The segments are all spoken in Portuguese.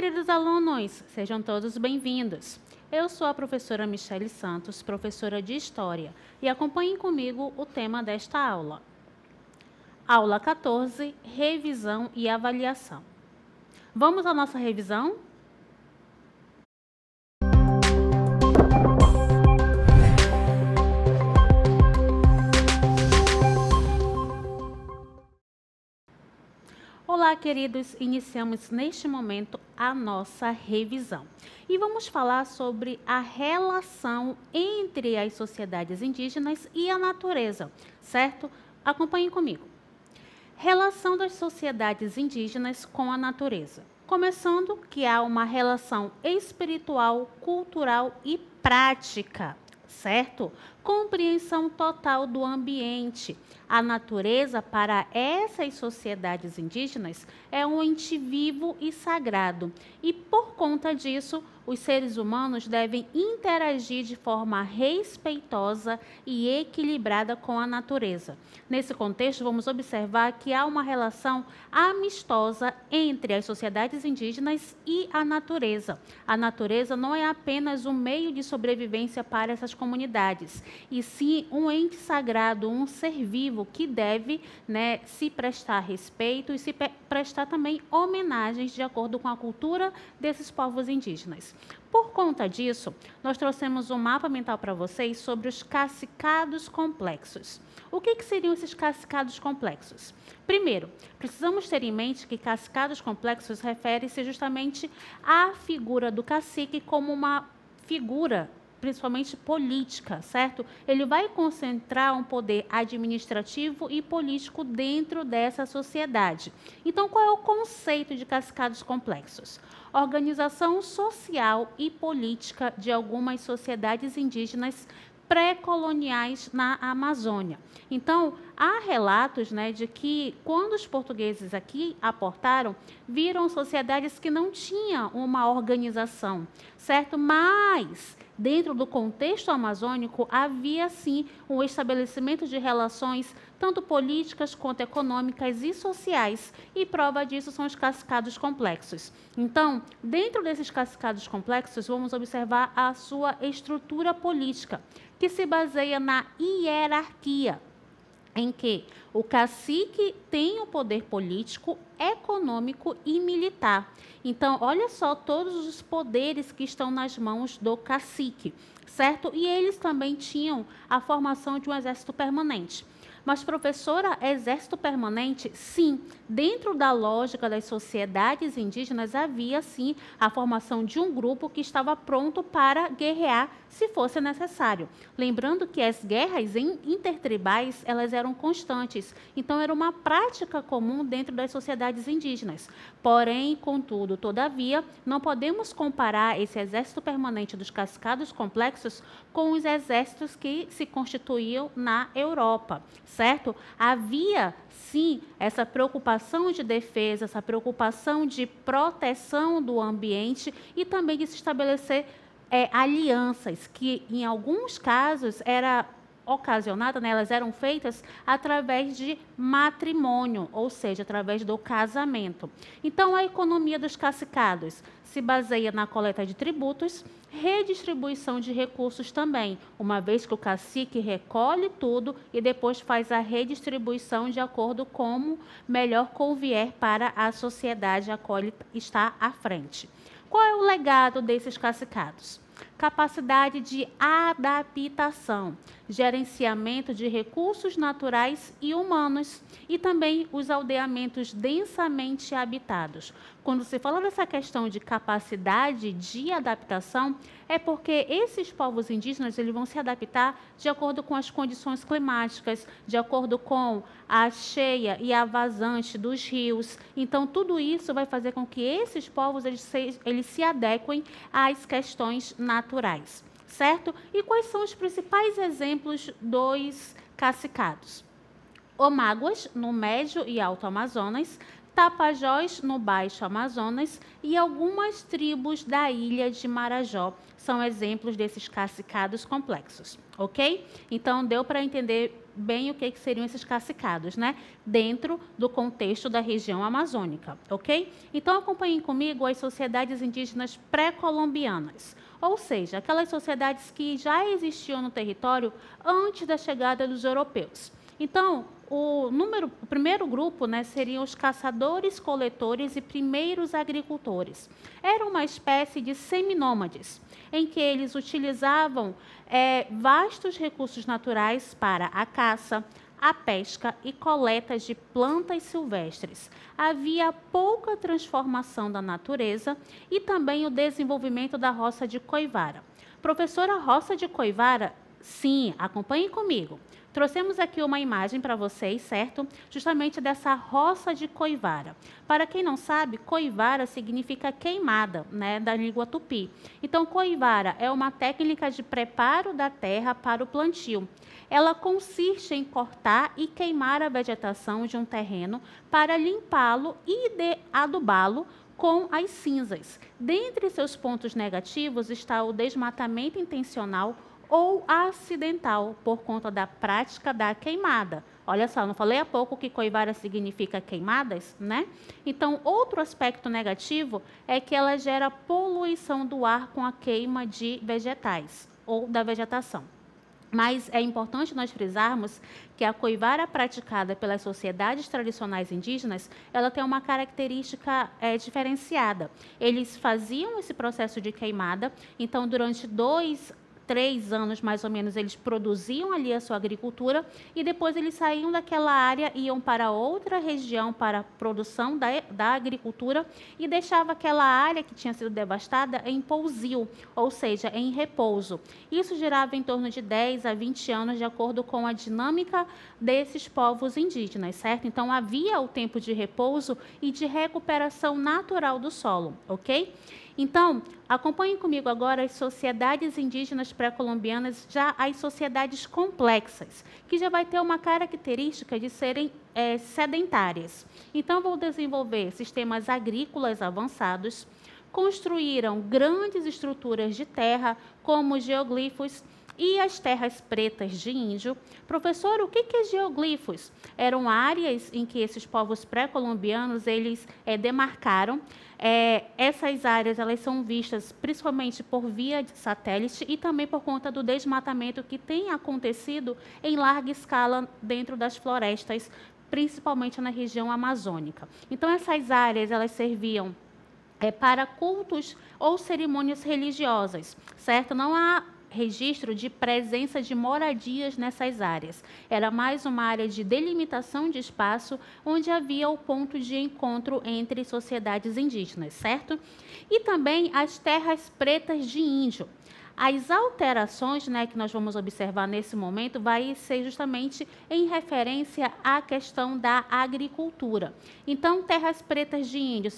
queridos alunos, sejam todos bem-vindos. Eu sou a professora Michele Santos, professora de História, e acompanhem comigo o tema desta aula. Aula 14, Revisão e Avaliação. Vamos à nossa revisão? Olá, queridos, iniciamos neste momento a nossa revisão e vamos falar sobre a relação entre as sociedades indígenas e a natureza, certo? Acompanhem comigo. Relação das sociedades indígenas com a natureza. Começando que há uma relação espiritual, cultural e prática, certo? Compreensão total do ambiente. A natureza, para essas sociedades indígenas, é um ente vivo e sagrado. E, por conta disso, os seres humanos devem interagir de forma respeitosa e equilibrada com a natureza. Nesse contexto, vamos observar que há uma relação amistosa entre as sociedades indígenas e a natureza. A natureza não é apenas um meio de sobrevivência para essas comunidades, e sim um ente sagrado, um ser vivo que deve, se prestar respeito e se prestar também homenagens de acordo com a cultura desses povos indígenas. Por conta disso, nós trouxemos um mapa mental para vocês sobre os cacicados complexos. O que seriam esses cacicados complexos? Primeiro, precisamos ter em mente que cacicados complexos refere-se justamente à figura do cacique como uma figura principalmente política, certo? Ele vai concentrar um poder administrativo e político dentro dessa sociedade. Então, qual é o conceito de cacicados complexos? Organização social e política de algumas sociedades indígenas pré-coloniais na Amazônia. Então, há relatos de que, quando os portugueses aqui aportaram, viram sociedades que não tinham uma organização, certo? Mas, dentro do contexto amazônico, havia, sim, um estabelecimento de relações, tanto políticas quanto econômicas e sociais, e prova disso são os cacicados complexos. Então, dentro desses cacicados complexos, vamos observar a sua estrutura política, que se baseia na hierarquia, em que o cacique tem o poder político, econômico e militar. Então, olha só todos os poderes que estão nas mãos do cacique, certo? E eles também tinham a formação de um exército permanente. Mas, professora, exército permanente? Sim, dentro da lógica das sociedades indígenas havia, sim, a formação de um grupo que estava pronto para guerrear se fosse necessário. Lembrando que as guerras intertribais, elas eram constantes, então era uma prática comum dentro das sociedades indígenas. Porém, contudo, todavia, não podemos comparar esse exército permanente dos cacicados complexos com os exércitos que se constituíam na Europa, certo? Havia, sim, essa preocupação de defesa, essa preocupação de proteção do ambiente e também de se estabelecer alianças, que em alguns casos era ocasionada, elas eram feitas através de matrimônio, ou seja, através do casamento. Então, a economia dos cacicados se baseia na coleta de tributos, redistribuição de recursos também, uma vez que o cacique recolhe tudo e depois faz a redistribuição de acordo com como melhor convier para a sociedade a qual ele está à frente. Qual é o legado desses cacicados? Capacidade de adaptação, gerenciamento de recursos naturais e humanos e também os aldeamentos densamente habitados. Quando se fala dessa questão de capacidade de adaptação, é porque esses povos indígenas eles vão se adaptar de acordo com as condições climáticas, de acordo com a cheia e a vazante dos rios. Então, tudo isso vai fazer com que esses povos eles se adequem às questões naturais, certo? E quais são os principais exemplos dos cacicados? Omáguas, no Médio e Alto Amazonas, Tapajós, no Baixo Amazonas, e algumas tribos da ilha de Marajó são exemplos desses cacicados complexos, ok? Então, deu para entender bem o que seriam esses cacicados, né? Dentro do contexto da região amazônica, ok? Então, acompanhem comigo as sociedades indígenas pré-colombianas, ou seja, aquelas sociedades que já existiam no território antes da chegada dos europeus. Então, o primeiro grupo, né, seriam os caçadores, coletores e primeiros agricultores. Era uma espécie de seminômades, em que eles utilizavam vastos recursos naturais para a caça, a pesca e coletas de plantas silvestres. Havia pouca transformação da natureza e também o desenvolvimento da roça de Coivara. Professora, roça de Coivara? Sim, acompanhem comigo. Trouxemos aqui uma imagem para vocês, certo? Justamente dessa roça de Coivara. Para quem não sabe, Coivara significa queimada, né, da língua tupi. Então, Coivara é uma técnica de preparo da terra para o plantio. Ela consiste em cortar e queimar a vegetação de um terreno para limpá-lo e adubá-lo com as cinzas. Dentre seus pontos negativos está o desmatamento intencional ou acidental, por conta da prática da queimada. Olha só, não falei há pouco que Coivara significa queimadas, né? Então, outro aspecto negativo é que ela gera poluição do ar com a queima de vegetais ou da vegetação. Mas é importante nós frisarmos que a coivara praticada pelas sociedades tradicionais indígenas, ela tem uma característica diferenciada. Eles faziam esse processo de queimada, então durante 3 anos, mais ou menos, eles produziam ali a sua agricultura e depois eles saíam daquela área e iam para outra região para a produção da agricultura e deixava aquela área que tinha sido devastada em pousio, ou seja, em repouso. Isso girava em torno de 10 a 20 anos, de acordo com a dinâmica desses povos indígenas, certo? Então, havia o tempo de repouso e de recuperação natural do solo, ok? Então, acompanhem comigo agora as sociedades indígenas pré-colombianas, já as sociedades complexas, que já vai ter uma característica de serem sedentárias. Então, vou desenvolver sistemas agrícolas avançados, construíram grandes estruturas de terra, como geoglifos, e as terras pretas de índio. Professor, o que é geoglifos? Eram áreas em que esses povos pré-colombianos eles demarcaram. Essas áreas elas são vistas principalmente por via de satélite e também por conta do desmatamento que tem acontecido em larga escala dentro das florestas, principalmente na região amazônica. Então, essas áreas elas serviam para cultos ou cerimônias religiosas, certo? Não há registro de presença de moradias nessas áreas. Era mais uma área de delimitação de espaço, onde havia o ponto de encontro entre sociedades indígenas, certo? E também as terras pretas de índio. As alterações, né, que nós vamos observar nesse momento vai ser justamente em referência à questão da agricultura. Então, terras pretas de índio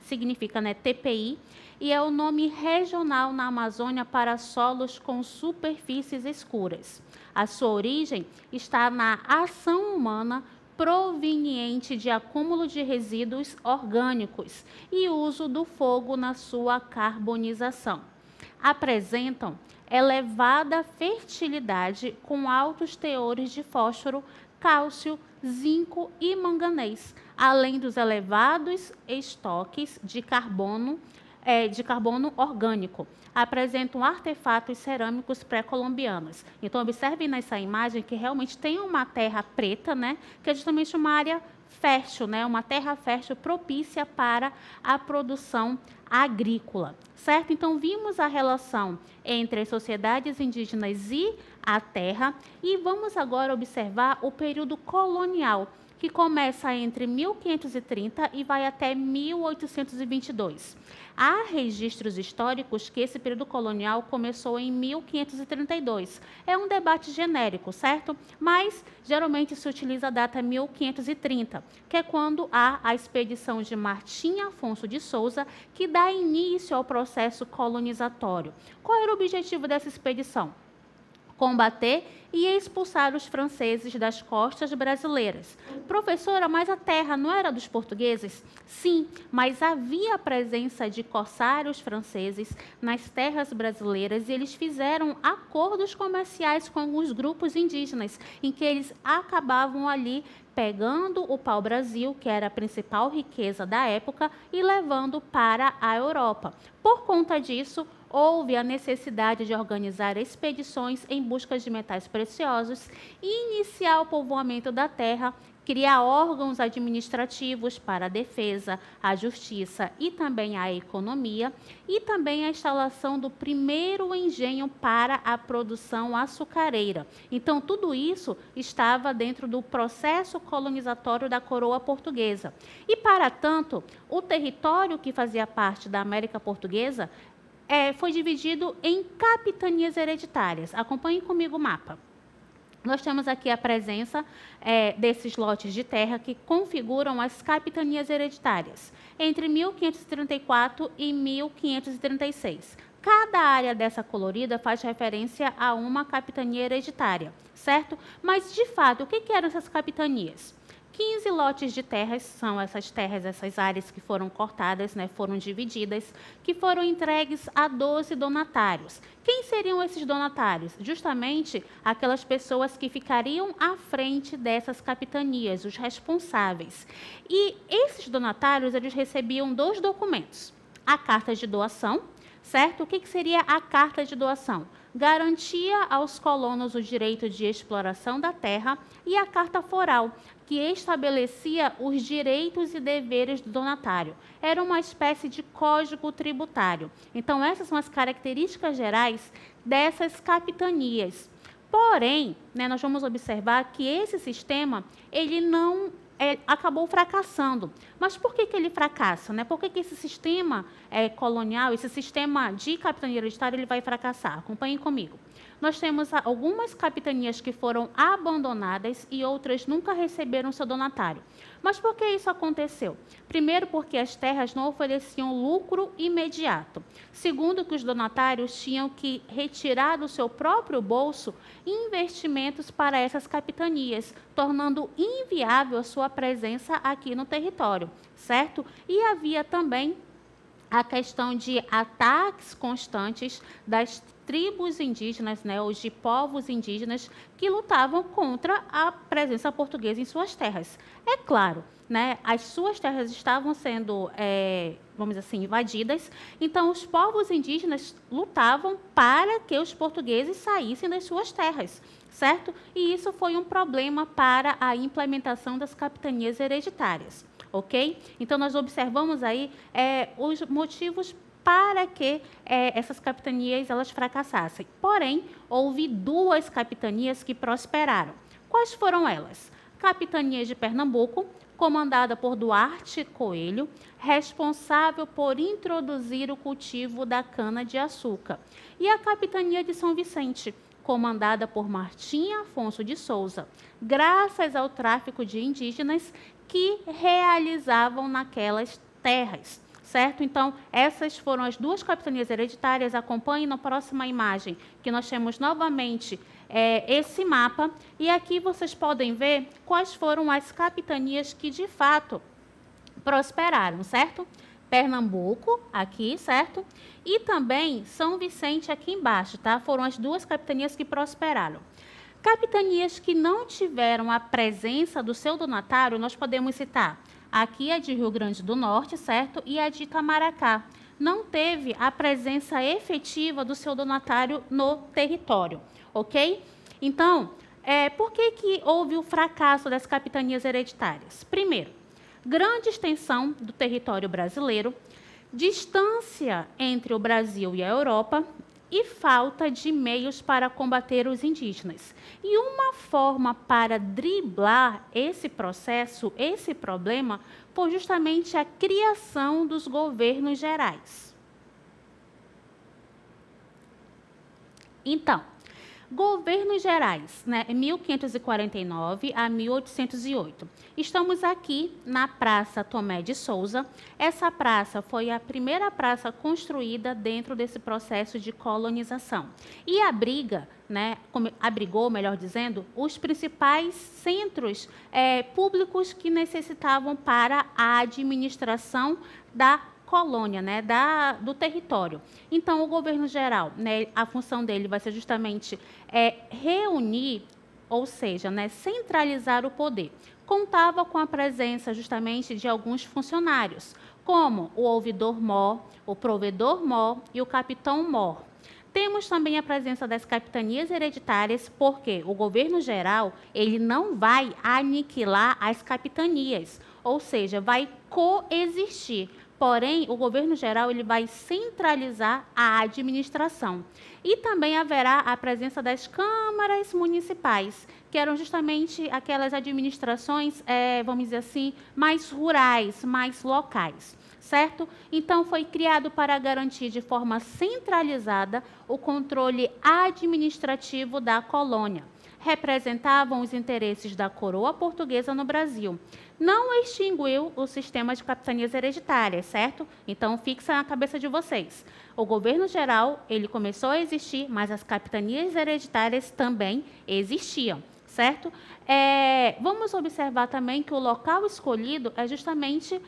significa, né, TPI, e é o nome regional na Amazônia para solos com superfícies escuras. A sua origem está na ação humana proveniente de acúmulo de resíduos orgânicos e uso do fogo na sua carbonização. Apresentam elevada fertilidade com altos teores de fósforo, cálcio, zinco e manganês, além dos elevados estoques de carbono orgânico. Apresentam artefatos cerâmicos pré-colombianos. Então, observem nessa imagem que realmente tem uma terra preta, né, que é justamente uma área fértil, né, uma terra fértil propícia para a produção agrícola, certo? Então, vimos a relação entre as sociedades indígenas e a terra e vamos agora observar o período colonial, que começa entre 1530 e vai até 1822. Há registros históricos que esse período colonial começou em 1532. É um debate genérico, certo? Mas, geralmente, se utiliza a data 1530, que é quando há a expedição de Martim Afonso de Souza, que dá início ao processo colonizatório. Qual era o objetivo dessa expedição? combater e expulsar os franceses das costas brasileiras. Professora, mas a terra não era dos portugueses? Sim, mas havia a presença de corsários franceses nas terras brasileiras e eles fizeram acordos comerciais com alguns grupos indígenas, em que eles acabavam ali pegando o pau-brasil, que era a principal riqueza da época, e levando para a Europa. Por conta disso, houve a necessidade de organizar expedições em busca de metais preciosos, iniciar o povoamento da terra, criar órgãos administrativos para a defesa, a justiça e também a economia, e também a instalação do primeiro engenho para a produção açucareira. Então, tudo isso estava dentro do processo colonizatório da coroa portuguesa. E, para tanto, o território que fazia parte da América Portuguesa foi dividido em capitanias hereditárias. Acompanhem comigo o mapa. Nós temos aqui a presença desses lotes de terra que configuram as capitanias hereditárias, entre 1534 e 1536. Cada área dessa colorida faz referência a uma capitania hereditária, certo? Mas, de fato, o que eram essas capitanias? 15 lotes de terras, são essas terras, essas áreas que foram cortadas, foram divididas, que foram entregues a 12 donatários. Quem seriam esses donatários? Justamente aquelas pessoas que ficariam à frente dessas capitanias, os responsáveis. E esses donatários, eles recebiam 2 documentos. A carta de doação, certo? O que seria a carta de doação? Garantia aos colonos o direito de exploração da terra, e a carta foral, que estabelecia os direitos e deveres do donatário. Era uma espécie de código tributário. Então, essas são as características gerais dessas capitanias. Porém, nós vamos observar que esse sistema, ele não acabou fracassando. Mas por que ele fracassa? Por que esse sistema colonial, esse sistema de capitania hereditária, ele vai fracassar? Acompanhem comigo. Nós temos algumas capitanias que foram abandonadas e outras nunca receberam seu donatário. Mas por que isso aconteceu? Primeiro, porque as terras não ofereciam lucro imediato. Segundo, que os donatários tinham que retirar do seu próprio bolso investimentos para essas capitanias, tornando inviável a sua presença aqui no território, certo? E havia também a questão de ataques constantes das tribos indígenas, ou de povos indígenas que lutavam contra a presença portuguesa em suas terras. É claro, as suas terras estavam sendo, vamos dizer assim, invadidas, então os povos indígenas lutavam para que os portugueses saíssem das suas terras, certo? E isso foi um problema para a implementação das capitanias hereditárias. Ok? Então, nós observamos aí os motivos para que essas capitanias elas fracassassem. Porém, houve 2 capitanias que prosperaram. Quais foram elas? Capitania de Pernambuco, comandada por Duarte Coelho, responsável por introduzir o cultivo da cana-de-açúcar. E a Capitania de São Vicente, comandada por Martim Afonso de Souza, graças ao tráfico de indígenas que realizavam naquelas terras, certo? Então, essas foram as 2 capitanias hereditárias. Acompanhem na próxima imagem, que nós temos novamente esse mapa, e aqui vocês podem ver quais foram as capitanias que, de fato, prosperaram, certo? Pernambuco, aqui, certo? E também São Vicente, aqui embaixo, tá? Foram as 2 capitanias que prosperaram. Capitanias que não tiveram a presença do seu donatário, nós podemos citar aqui a de Rio Grande do Norte, certo? E a de Itamaracá. Não teve a presença efetiva do seu donatário no território, ok? Então, por que houve o fracasso das capitanias hereditárias? Primeiro, grande extensão do território brasileiro, distância entre o Brasil e a Europa, e falta de meios para combater os indígenas. E uma forma para driblar esse processo, esse problema, foi justamente a criação dos governos gerais. Então, Governos gerais, né, 1549 a 1808. Estamos aqui na Praça Tomé de Souza. Essa praça foi a primeira praça construída dentro desse processo de colonização. E abrigou, melhor dizendo, os principais centros públicos que necessitavam para a administração da colônia, né, do território. Então, o governo geral, né, a função dele vai ser justamente reunir, ou seja, né, centralizar o poder. Contava com a presença justamente de alguns funcionários, como o ouvidor-mor, o provedor-mor e o capitão-mor. Temos também a presença das capitanias hereditárias, porque o governo geral ele não vai aniquilar as capitanias, ou seja, vai coexistir. Porém, o governo geral ele vai centralizar a administração. E também haverá a presença das câmaras municipais, que eram justamente aquelas administrações, vamos dizer assim, mais rurais, mais locais. Certo? Então, foi criado para garantir de forma centralizada o controle administrativo da colônia. Representavam os interesses da coroa portuguesa no Brasil. Não extinguiu o sistema de capitanias hereditárias, certo? Então, fixa na cabeça de vocês. O governo geral, ele começou a existir, mas as capitanias hereditárias também existiam, certo? Vamos observar também que o local escolhido é justamente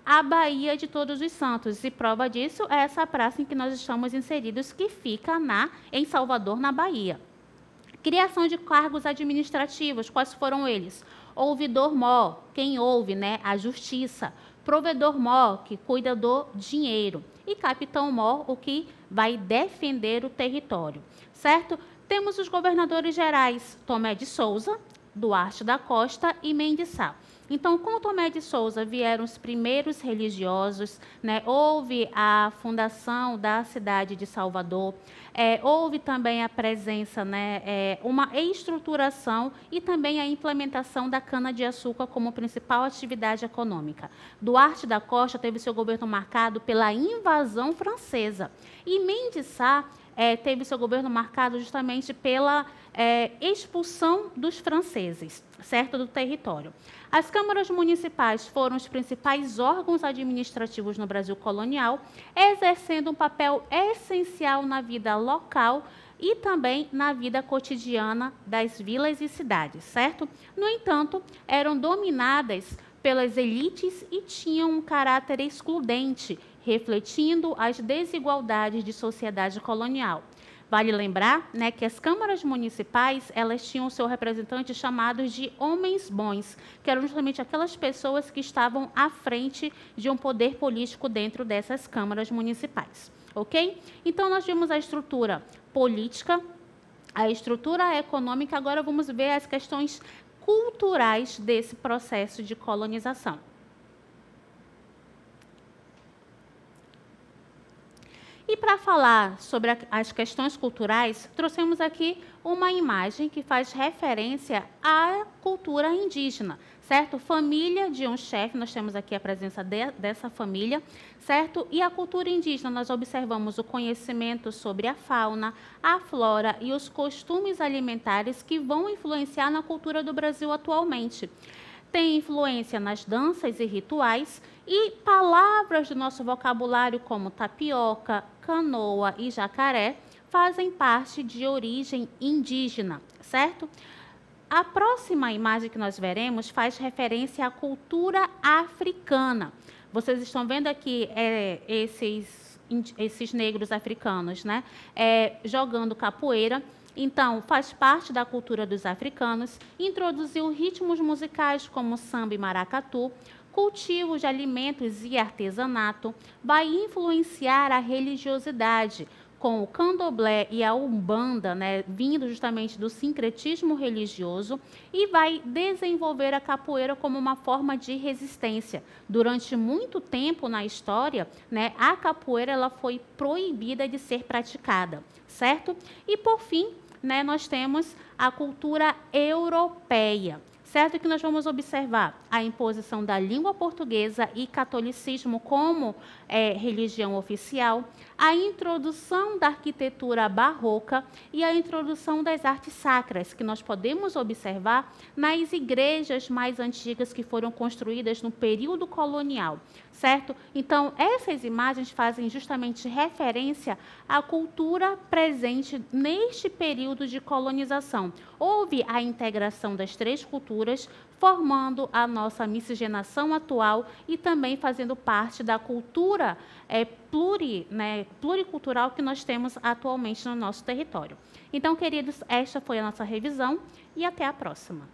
a Baía de Todos os Santos, e prova disso é essa praça em que nós estamos inseridos, que fica em Salvador, na Bahia. Criação de cargos administrativos, quais foram eles? Ouvidor-mor, quem ouve, né, a justiça. Provedor-mor, que cuida do dinheiro. E capitão-mor, o que vai defender o território, certo? Temos os governadores gerais, Tomé de Souza, Duarte da Costa e Mendes Sá. Então, com Tomé de Souza vieram os primeiros religiosos, né? Houve a fundação da cidade de Salvador, houve também a presença, né? Uma estruturação e também a implementação da cana-de-açúcar como principal atividade econômica. Duarte da Costa teve seu governo marcado pela invasão francesa e Mendes Sá teve seu governo marcado justamente pela expulsão dos franceses, certo, do território. As câmaras municipais foram os principais órgãos administrativos no Brasil colonial, exercendo um papel essencial na vida local e também na vida cotidiana das vilas e cidades, certo? No entanto, eram dominadas pelas elites e tinham um caráter excludente, refletindo as desigualdades de sociedade colonial. Vale lembrar, né, que as câmaras municipais, elas tinham seu representante chamados de homens bons, que eram justamente aquelas pessoas que estavam à frente de um poder político dentro dessas câmaras municipais, ok? Então, nós vimos a estrutura política, a estrutura econômica, agora vamos ver as questões culturais desse processo de colonização. E para falar sobre as questões culturais, trouxemos aqui uma imagem que faz referência à cultura indígena, certo? Família de um chefe, nós temos aqui a presença dessa família, certo? E a cultura indígena, nós observamos o conhecimento sobre a fauna, a flora e os costumes alimentares que vão influenciar na cultura do Brasil atualmente. Tem influência nas danças e rituais e palavras do nosso vocabulário como tapioca, canoa e jacaré fazem parte de origem indígena, certo? A próxima imagem que nós veremos faz referência à cultura africana. Vocês estão vendo aqui esses negros africanos, né? Jogando capoeira. Então, faz parte da cultura dos africanos, introduziu ritmos musicais como samba e maracatu, cultivo de alimentos e artesanato, vai influenciar a religiosidade, com o candomblé e a umbanda, né, vindo justamente do sincretismo religioso, e vai desenvolver a capoeira como uma forma de resistência. Durante muito tempo na história, né, a capoeira ela foi proibida de ser praticada, certo? E, por fim, né, nós temos a cultura europeia, certo? Que nós vamos observar a imposição da língua portuguesa e catolicismo como religião oficial, a introdução da arquitetura barroca e a introdução das artes sacras, que nós podemos observar nas igrejas mais antigas que foram construídas no período colonial, certo? Então, essas imagens fazem justamente referência à cultura presente neste período de colonização. Houve a integração das três culturas, formando a nossa miscigenação atual e também fazendo parte da cultura pluricultural que nós temos atualmente no nosso território. Então, queridos, esta foi a nossa revisão e até a próxima.